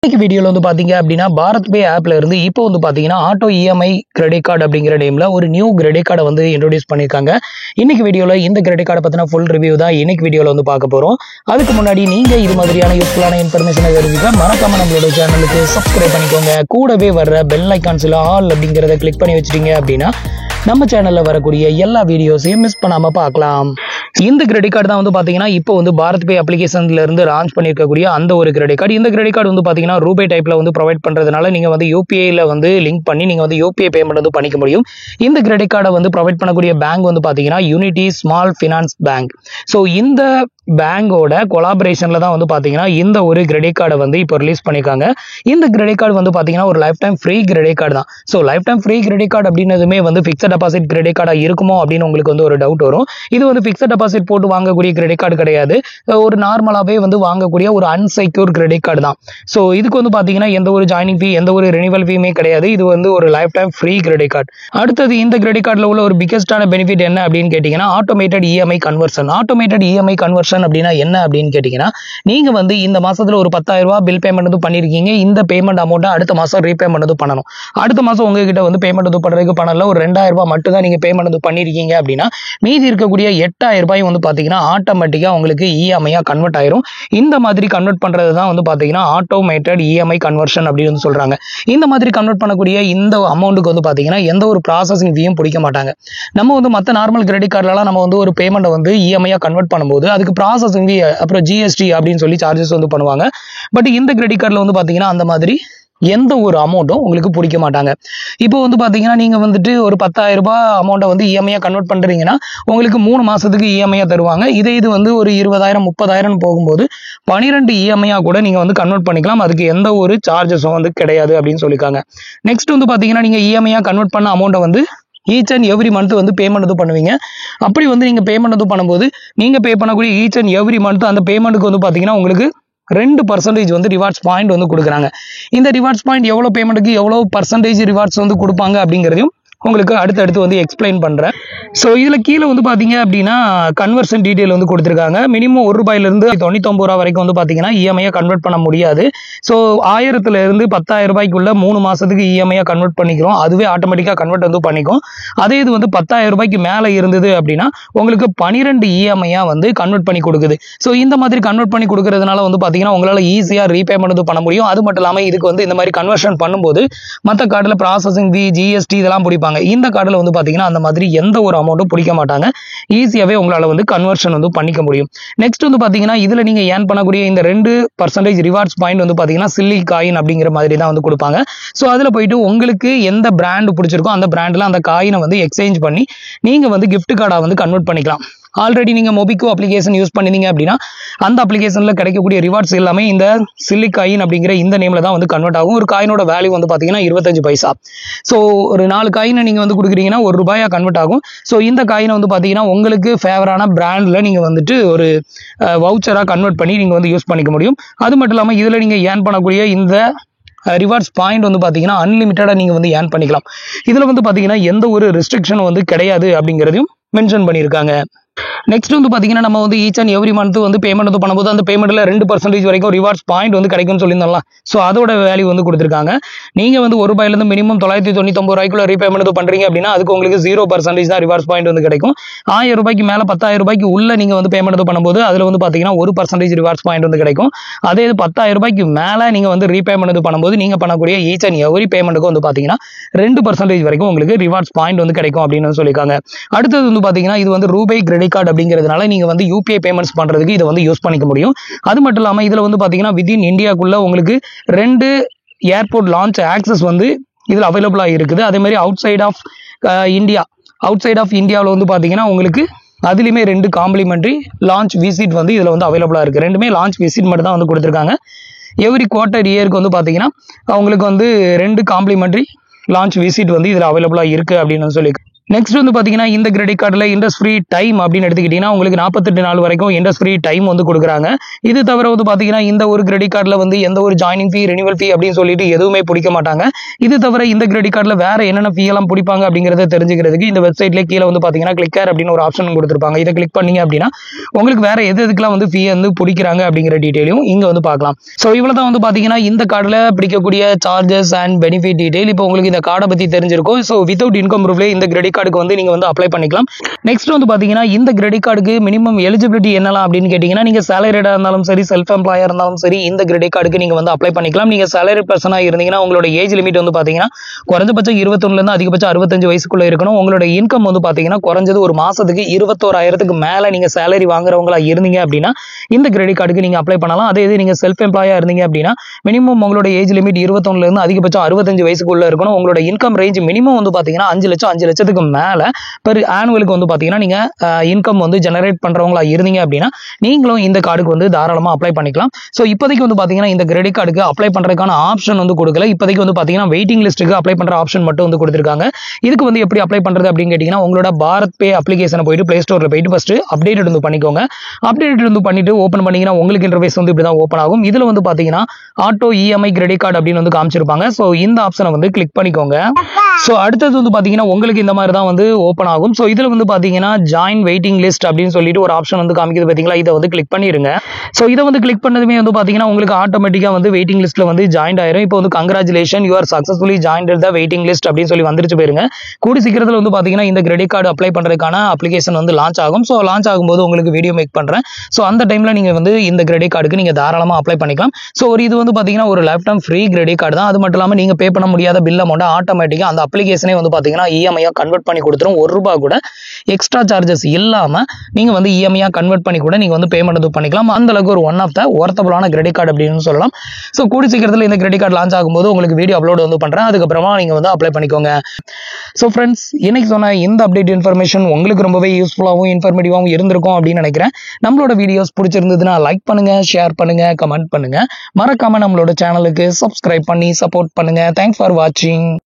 இன்னைக்கு வீடியோல வந்து பாத்தீங்க அப்படின்னா பாரத் பே ஆப்ல இருந்து இப்போ வந்து பாத்தீங்கன்னா ஆட்டோ இஎம்ஐ கிரெடிட் கார்டு அப்படிங்கிற நேம்ல ஒரு நியூ கிரெடிட் கார்டை வந்து இன்ட்ரோடியூஸ் பண்ணிருக்காங்க. இன்னைக்கு வீடியோல இந்த கிரெடிட் கார்டை பத்தின ஃபுல் ரிவ்யூ தான் இன்னைக்கு வீடியோல வந்து பார்க்க போறோம். அதுக்கு முன்னாடி நீங்க இது மாதிரியான யூஸ்ஃபுல்லான இன்ஃபர்மேஷனை தெரிஞ்சுக்க மறக்காம நம்மளோட சேனலுக்கு சப்ஸ்கிரைப் பண்ணிக்கோங்க. கூடவே வர்ற பெல் ஐகான்ஸ்ல ஆல் அப்படிங்கறத கிளிக் பண்ணி வச்சிட்டீங்க அப்படின்னா நம்ம சேனல்ல வரக்கூடிய எல்லா வீடியோஸையும் மிஸ் பண்ணாம பார்க்கலாம். இந்த கிரெடிட் கார்டு தான் வந்து பாத்தீங்கன்னா இப்போ வந்து பாரத் பே அப்ளிகேஷன்ல இருந்து லான்ச் பண்ணிருக்கக்கூடிய அந்த ஒரு கிரெடிட் கார்டு. இந்த கிரெடிட் கார்டு வந்து பாத்தீங்கன்னா ரூபே டைப்ல வந்து ப்ரொவைட் பண்றதுனால நீங்க வந்து யூபிஐல வந்து லிங்க் பண்ணி நீங்க வந்து யூபிஐ பேமெண்ட் வந்து பண்ணிக்க முடியும். இந்த கிரெடிட் கார்டை வந்து ப்ரொவைட் பண்ணக்கூடிய பேங்க் வந்து பாத்தீங்கன்னா unity small finance bank. So இந்த பேங்கோட கொலாபரேஷன்ல தான் வந்து பாத்தீங்கன்னா இந்த ஒரு கிரெடிட் கார்டை வந்து இப்போ ரிலீஸ் பண்ணிருக்காங்க. இந்த கிரெடிட் கார்டு வந்து பாத்தீங்கன்னா ஒரு life time free credit card தான். So life time free credit card அப்படின்னதுமே வந்து பிக்ஸட் டெபாசிட் கிரெடிட் கார்டா இருக்குமோ அப்படின்னு உங்களுக்கு வந்து ஒரு டவுட் வரும். இது வந்து பிக்ஸட் டெபாசிட் போட்டு வாங்கக்கூடிய கிரெடிட் கார்டு கிடையாது. ஒரு நார்மலாவே வந்து வாங்கக்கூடிய ஒரு அன்செக்யூர் கிரெடிட் கார்டு தான். ஸோ இதுக்கு வந்து பாத்தீங்கன்னா எந்த ஒரு ஜாயினிங் ஃபீ எந்த ஒரு ரெனிவல் ஃபீமே கிடையாது. இது வந்து ஒரு life time free credit card. அடுத்தது இந்த கிரெடிட் கார்டுல உள்ள ஒரு பிகெஸ்டான பெனிஃபிட் என்ன அப்படின்னு கேட்டீங்கன்னா automated EMI conversion. Automated EMI conversion அப்படின்னா என்ன அப்படின்னு கேட்டீங்கன்னா நீங்க வந்து இந்த மாசத்துல ஒரு 10,000 ரூபாய் பில் பேமெண்ட் வந்து பண்ணிருக்கீங்க. இந்த பேமெண்ட் அமௌண்ட் அடுத்த மாசம் ரீபேமெண்ட் வந்து பண்ணணும். அடுத்த மாசம் உங்ககிட்ட வந்து பேமெண்ட் வந்து பண்றதுக்கு பணம் இல்ல, ஒரு 2,000 ரூபாய் மட்டும் தான் நீங்க பேமெண்ட் வந்து பண்ணிருக்கீங்க அப்படின்னா மீதி இருக்கக்கூடிய 8,000 ரூபாய் வந்து பாத்தீங்கன்னா ஆட்டோமேட்டிக்கா உங்களுக்கு இஎம்ஐயா கன்வெர்ட் ஆயிரும். இந்த மாதிரி கன்வெர்ட் பண்றது தான் வந்து பாத்தீங்கன்னா ஆட்டோமேட்டட் இஎம்ஐ கன்வர்ஷன் அப்படின்னு வந்து சொல்றாங்க. இந்த மாதிரி கன்வெர்ட் பண்ணக்கூடிய இந்த அமௌண்ட்டுக்கு வந்து பாத்தீங்கன்னா எந்த ஒரு ப்ராசஸிங் ஃபீயும் பிடிக்க மாட்டாங்க. நம்ம வந்து மற்ற நார்மல் கிரெடிட் கார்டுலாம் நம்ம வந்து ஒரு பேமெண்ட் வந்து இஎம்ஐயா கன்வெர்ட் பண்ணும்போது அதுக்கு ப்ராசஸிங் ஃபீ அப்புறம் ஜிஎஸ்டி அப்படின்னு சொல்லி சார்ஜஸ் வந்து பண்ணுவாங்க. பட் இந்த கிரெடிட் கார்டில் வந்து பாத்தீங்கன்னா அந்த மாதிரி எந்த ஒரு அமௌண்ட்டும் உங்களுக்கு பிடிக்க மாட்டாங்க. இப்போ வந்து பாத்தீங்கன்னா நீங்க வந்துட்டு ஒரு 10,000 ரூபாய் அமௌண்ட்டை வந்து இஎம்ஐயா கன்வெர்ட் பண்றீங்கன்னா உங்களுக்கு 3 மாசத்துக்கு இஎம்ஐயா தருவாங்க. இது வந்து ஒரு 20,000 30,000 போகும்போது 12 இஎம்ஐயா கூட நீங்க வந்து கன்வெர்ட் பண்ணிக்கலாம். அதுக்கு எந்த ஒரு சார்ஜஸும் வந்து கிடையாது அப்படின்னு சொல்லியிருக்காங்க. நெக்ஸ்ட் வந்து பாத்தீங்கன்னா நீங்க இஎம்ஐயா கன்வெர்ட் பண்ண அமௌண்ட்டை வந்து ஈச் அண்ட் எவ்ரி மந்த் வந்து பேமெண்ட் வந்து பண்ணுவீங்க. அப்படி வந்து நீங்க பேமெண்ட் வந்து பண்ணும்போது நீங்க பே பண்ணக்கூடிய ஈச் அண்ட் எவ்ரி மந்த் அந்த பேமெண்ட்டுக்கு வந்து பாத்தீங்கன்னா உங்களுக்கு 2% வந்து ரிவார்ட்ஸ் பாயிண்ட் வந்து கொடுக்குறாங்க. இந்த ரிவார்ட்ஸ் பாயிண்ட் எவ்வளவு பேமெண்ட்டுக்கு எவ்வளவு பர்சன்டேஜ் ரிவார்ட்ஸ் வந்து கொடுப்பாங்க அப்படிங்கிறதையும் உங்களுக்கு அடுத்தடுத்து வந்து எக்ஸ்பிளைன் பண்றேன். ஸோ இதுல கீழே வந்து பாத்தீங்க அப்படின்னா கன்வர்ஷன் டீடைல் வந்து கொடுத்துருக்காங்க. மினிமம் ₹1 99 வரைக்கும் வந்து பாத்தீங்கன்னா இஎம்ஐயா கன்வெர்ட் பண்ண முடியாது. ஸோ 1000 இருந்து 10,000 ரூபாய்க்குள்ள 3 மாசத்துக்கு இஎம்ஐயா கன்வெர்ட் பண்ணிக்கிறோம். அதுவே ஆட்டோமேட்டிக்கா கன்வெர்ட் வந்து பண்ணிக்கும். அதே இது வந்து 10,000 ரூபாய்க்கு மேல இருந்தது அப்படின்னா உங்களுக்கு 12 இஎம்ஐயா வந்து கன்வெர்ட் பண்ணி கொடுக்குது. ஸோ இந்த மாதிரி கன்வெர்ட் பண்ணி கொடுக்கறதுனால வந்து பாத்தீங்கன்னா உங்களால ஈஸியா ரீபேமெண்ட் வந்து பண்ண முடியும். அது மட்டும் இல்லாம இதுக்கு வந்து இந்த மாதிரி கன்வர்ஷன் பண்ணும்போது மற்ற கார்டுல ப்ராசஸிங் ஃபீ ஜிஎஸ்டி இதெல்லாம் பிடிப்பாங்க. இந்த கார்டுல வந்து பாத்தீங்கன்னா அந்த மாதிரி எந்த ஒரு அமௌண்ட்டும் பிடிக்க மாட்டாங்க. ஈஸியாவே உங்களால வந்து கன்வர்ஷன் வந்து பண்ணிக்க முடியும். நெக்ஸ்ட் வந்து பாத்தீங்கன்னா இதுல நீங்க ஏர்ன் பண்ணக்கூடிய இந்த 2% ரிவார்ட்ஸ் பாயிண்ட் வந்து பாத்தீங்கன்னா சில்லி காயின் அப்படிங்கிற மாதிரி தான் வந்து கொடுப்பாங்க. ஸோ அதுல போயிட்டு உங்களுக்கு எந்த பிராண்ட் பிடிச்சிருக்கோ அந்த பிராண்ட்ல அந்த காயினை வந்து எக்ஸ்சேஞ்ச் பண்ணி நீங்க வந்து கிஃப்ட் கார்டா வந்து கன்வெர்ட் பண்ணிக்கலாம். ஆல்ரெடி நீங்க மொபிகோ அப்ளிகேஷன் யூஸ் பண்ணீங்க அப்படின்னா அந்த அப்ளிகேஷன்ல கிடைக்கக்கூடிய ரிவார்ட்ஸ் எல்லாமே இந்த சில்லி காயின் அப்படிங்கிற இந்த நேம்ல தான் வந்து கன்வெர்ட் ஆகும். ஒரு காயினோட வேல்யூ வந்து பாத்தீங்கன்னா 25 பைசா. ஸோ ஒரு 4 காயினை நீங்க வந்து கொடுக்குறீங்கன்னா ₹1 கன்வெர்ட் ஆகும். ஸோ இந்த காயினை வந்து பாத்தீங்கன்னா உங்களுக்கு ஃபேவரான பிராண்ட்ல நீங்க வந்துட்டு ஒரு வவுச்சரா கன்வெர்ட் பண்ணி நீங்க வந்து யூஸ் பண்ணிக்க முடியும். அது மட்டும் இல்லாம இதுல நீங்க ஏர்ன் பண்ணக்கூடிய இந்த ரிவார்ட்ஸ் பாயிண்ட் வந்து பாத்தீங்கன்னா அன்லிமிட்டடா நீங்க வந்து ஏர்ன் பண்ணிக்கலாம். இதுல வந்து பாத்தீங்கன்னா எந்த ஒரு ரெஸ்ட்ரிக்ஷன் வந்து கிடையாது அப்படிங்கறதையும் மென்ஷன் பண்ணியிருக்காங்க. நெக்ஸ்ட் வந்து பாத்தீங்கன்னா நம்ம வந்து ஈச் அண்ட் எவ்ரி மந்த் வந்து பேமெண்ட் வந்து பண்ணும்போது அந்த பேமெண்ட்ல 2% வரைக்கும் ரிவார்ட்ஸ் பாயிண்ட் வந்து கிடைக்கும்னு சொல்லியிருந்தோம்ல. ஸோ அதோட வேல்யூ வந்து கொடுத்துருக்காங்க. நீங்க வந்து ₹1 இருந்து மினிமம் ₹999 ரீபேமெண்ட் பண்றீங்க அப்படின்னா அதுக்கு உங்களுக்கு 0% தான் ரிவார்ட்ஸ் பாயிண்ட் வந்து கிடைக்கும். 1000 ரூபாய்க்கு மேல 10,000 ரூபாய்க்கு உள்ள நீங்க வந்து பேமெண்ட் பண்ணும்போது அதுல வந்து பாத்தீங்கன்னா 1% ரிவார்ட்ஸ் பாயிண்ட் வந்து கிடைக்கும். அதே 10,000 ரூபாய்க்கு மேல நீங்க வந்து ரீபேமெண்ட் பண்ணும்போது நீங்க பண்ணக்கூடிய ஈச் அண்ட் எவ்ரி பேமெண்ட்டுக்கு வந்து பாத்தீங்கன்னா 2% வரைக்கும் உங்களுக்கு ரிவார்ட்ஸ் பாயிண்ட் வந்து கிடைக்கும் அப்படின்னு சொல்லியிருக்காங்க. அடுத்தது வந்து பாத்தீங்கன்னா இது வந்து ரூபே கிரெடிட் கார்டு அப்படிங்கிறதுனால நீங்க வந்து யூபிஐ பேமெண்ட்ஸ் பண்றதுக்கு இதை வந்து யூஸ் பண்ணிக்க முடியும். அது மட்டும் இல்லாம இதுல வந்து பாத்தீங்கன்னா வித்தின் இந்தியாக்குள்ள உங்களுக்கு 2 ஏர்போர்ட் லான்ச் ஆக்சஸ் வந்து இதுல அவைலபிளா இருக்குது. அதே மாதிரி அவுட் சைட் ஆஃப் இந்தியாவில் வந்து பாத்தீங்கன்னா உங்களுக்கு அதுலயுமே 2 காம்ப்ளிமெண்டரி லான்ச் விசிட் வந்து இதுல வந்து அவைலபிளா இருக்கு. ரெண்டுமே லான்ச் விசிட் மட்டும் தான் வந்து கொடுத்துருக்காங்க. எவ்ரி குவார்டர் இயருக்கு வந்து பாத்தீங்கன்னா உங்களுக்கு வந்து 2 காம்ப்ளிமெண்டரி லான்ச் விசிட் வந்து இதுல அவைலபிளா இருக்கு அப்படின்னு சொல்லி நெக்ஸ்ட் வந்து பாத்தீங்கன்னா இந்த கிரெடிட் கார்டில் இன்ட்ரெஸ்ட் ஃப்ரீ டைம் அப்படின்னு எடுத்துக்கிட்டீங்கன்னா உங்களுக்கு 48 நாள் வரைக்கும் இன்ட்ரெஸ்ட் ஃப்ரீ டைம் வந்து கொடுக்குறாங்க. இது தவிர வந்து பாத்தீங்கன்னா இந்த ஒரு கிரெடிட் கார்டில் வந்து எந்த ஒரு ஜாயினிங் ஃபீ ரெனிவல் ஃபீ அப்படின்னு சொல்லிட்டு எதுவுமே பிடிக்க மாட்டாங்க. இது தவிர இந்த கிரெடிட் கார்டில் வேற என்னென்ன ஃபீ எல்லாம் பிடிப்பாங்க அப்படிங்கறத தெரிஞ்சுக்கிறதுக்கு இந்த வெப்சைட்ல கீழே வந்து பாத்தீங்கன்னா கிளிக்கர் அப்படின்னு ஒரு ஆப்ஷன் கொடுத்துருப்பாங்க. இதை கிளிக் பண்ணீங்க அப்படின்னா உங்களுக்கு வேற எதுக்கெல்லாம் வந்து ஃபீ வந்து பிடிக்கிறாங்க அப்படிங்கிற டீடைலும் இங்க வந்து பார்க்கலாம். ஸோ இவ்வளவுதான் வந்து பாத்தீங்கன்னா இந்த கார்டில் பிடிக்கக்கூடிய சார்ஜஸ் அண்ட் பெனிஃபிட் டீடைல். இப்போ உங்களுக்கு இந்த கார்டை பத்தி தெரிஞ்சிருக்கும். ஸோ வித்வுட் இன்கம் ப்ரூஃப்ல இந்த கிரெடிட் கார்டுக்கு வந்து நீங்க வந்து அப்ளை பண்ணிக்கலாம். நெக்ஸ்ட் வந்து பாத்தீங்கன்னா இந்த கிரெடிட் கார்டுக்கு மினிமம் எலிஜிபிலிட்டி என்னலாம் அப்படின்னு கேட்டீங்கன்னா நீங்க சேலரிடா இருந்தாலும் சரி செல்ஃப் எம்ப்ளாயா இருந்தாலும் சரி இந்த கிரெடிட் கார்டுக்கு நீங்க வந்து அப்ளை பண்ணிக்கலாம். நீங்க சேலரி பர்சனா இருந்தீங்கன்னா உங்களோட ஏஜ் லிமிட் வந்து பாத்தீங்கன்னா குறைஞ்சபட்சம் 21 இருந்து அதிகபட்சம் 65 வயசுக்குள்ள இருக்கணும். உங்களோட இன்கம் வந்து பாத்தீங்கன்னா குறைஞ்சது ஒரு மாசத்துக்கு 21,000க்கு மேல நீங்க சேலரி வாங்குறவங்களா இருந்தீங்க அப்படின்னா இந்த கிரெடிட் கார்டுக்கு நீங்க அப்ளை பண்ணலாம். அதே இது நீங்க செல்ஃப் எம்ப்ளாயா இருந்தீங்க அப்படின்னா மினிமம் உங்களோட ஏஜ் லிமிட் 21 இருந்து அதிகபட்சம் 65 வயசுக்குள்ள இருக்கணும். உங்களோட இன்கம் ரேஞ்ச் மினிமம் வந்து பாத்தீங்கன்னா 5 லட்சத்துக்கு மேல பெர் ஆனுவலுக்கு வந்து பாத்தீங்கன்னா நீங்க இன்கம் வந்து ஜெனரேட் பண்றவங்களா இருந்தீங்க அப்படின்னா நீங்களும் இந்த கார்டுக்கு வந்து தாராளமா அப்ளை பண்ணிக்கலாம். சோ இப்போதைக்கு வந்து பாத்தீங்கன்னா இந்த கிரெடிட் கார்டுக்கு அப்ளை பண்றதுக்கான ஆப்ஷன் வந்து கொடுக்கல. இப்போதைக்கு வந்து பாத்தீங்கன்னா வெயிட்டிங் லிஸ்ட்டுக்கு அப்ளை பண்ற ஆப்ஷன் மட்டும் வந்து கொடுத்திருக்காங்க. இதுக்கு வந்து எப்படி அப்ளை பண்றது அப்படின்னு கேட்டீங்கன்னா உங்களோட பாரத் பே அப்ளிகேஷனை போயிட்டு பிளே ஸ்டோர்ல போயிட்டு ஃபர்ஸ்ட் அப்டேட் வந்து பண்ணிக்கோங்க. அப்டேட் வந்து பண்ணிட்டு ஓபன் பண்ணீங்கன்னா உங்களுக்கு இன்டர்ஃபேஸ் வந்து இப்படிதான் ஓபன் ஆகும். இதுல வந்து பாத்தீங்கன்னா ஆட்டோ இஎம்ஐ கிரெடிட் கார்டு அப்படின்னு வந்து காமிச்சிருப்பாங்க. சோ இந்த ஆப்ஷனை வந்து கிளிக் பண்ணிக்கோங்க. சோ அடுத்தது வந்து பாத்தீங்கன்னா உங்களுக்கு இந்த மாதிரி தான் வந்து ஓபன் ஆகும். சோ இதுல வந்து பாத்தீங்கன்னா ஜாயின் வெயிட்டிங் லிஸ்ட் அப்படின்னு சொல்லிட்டு ஒரு ஆப்ஷன் வந்து காமிக்குது பாத்தீங்களா, இதை வந்து கிளிக் பண்ணிருங்க. சோ இதை வந்து கிளிக் பண்ணதுமே வந்து பாத்தீங்கன்னா உங்களுக்கு ஆட்டோமேட்டிக்கா வந்து வெயிட்டிங் லிஸ்ட்ல வந்து ஜாயின் ஆயிரும். இப்போ வந்து congratulation you are successfully joined the waiting list அப்படின்னு சொல்லி வந்துருச்சு போயிருங்க. கூடி சீக்கிரத்துல வந்து பாத்தீங்கன்னா இந்த கிரெடிட் கார்டு அப்ளை பண்றதுக்கான அப்ளிகேஷன் வந்து லான்ச் ஆகும். சோ லான்ச் ஆகும்போது உங்களுக்கு வீடியோ மேக் பண்றேன். சோ அந்த டைம்ல நீங்க வந்து இந்த கிரெடிட் கார்டுக்கு நீங்க தாராளமா அப்ளை பண்ணிக்கலாம். சோ ஒரு இது வந்து பாத்தீங்கன்னா ஒரு life time free credit card தான். அது மட்டும் இல்லாம நீங்க பே பண்ண முடியாத பில் அமௌண்ட் ஆட்டோமேட்டிக்கா அந்த அப்ளிகேஷனே வந்து பாத்தீங்கன்னா இஎம்ஐயா கன்வெர்ட் பண்ணி கொடுத்துரும். ₹1 கூட எக்ஸ்ட்ரா சார்ஜஸ் இல்லாம நீங்க வந்து இஎம்ஐயா கன்வெர்ட் பண்ணி கூட நீங்க வந்து பேமெண்ட் வந்து பண்ணிக்கலாம். அந்த அளவுக்கு ஒரு ஒன் ஆஃப் த ஒர்த்தபிளான கிரெடிட் கார்டு அப்படின்னு சொல்லலாம். சோ கூடி சீக்கிரத்துல இந்த கிரெடிட் கார்டு லான்ச் ஆகும்போது உங்களுக்கு வீடியோ அப்லோட் வந்து பண்றேன். அதுக்கப்புறமா நீங்க வந்து அப்ளை பண்ணிக்கோங்க. சோ ஃப்ரெண்ட்ஸ், இன்னைக்கு சொன்ன இந்த அப்டேட் இன்ஃபர்மேஷன் உங்களுக்கு ரொம்பவே யூஸ்ஃபுல்லாகவும் இன்ஃபர்மேட்டிவாகவும் இருந்திருக்கும் அப்படின்னு நினைக்கிறேன். நம்மளோட வீடியோஸ் பிடிச்சிருந்ததுன்னா லைக் பண்ணுங்க, ஷேர் பண்ணுங்க, கமெண்ட் பண்ணுங்க. மறக்காம நம்மளோட சேனலுக்கு சப்ஸ்கிரைப் பண்ணி சப்போர்ட் பண்ணுங்க. தேங்க்ஸ் ஃபார் வாட்சிங்.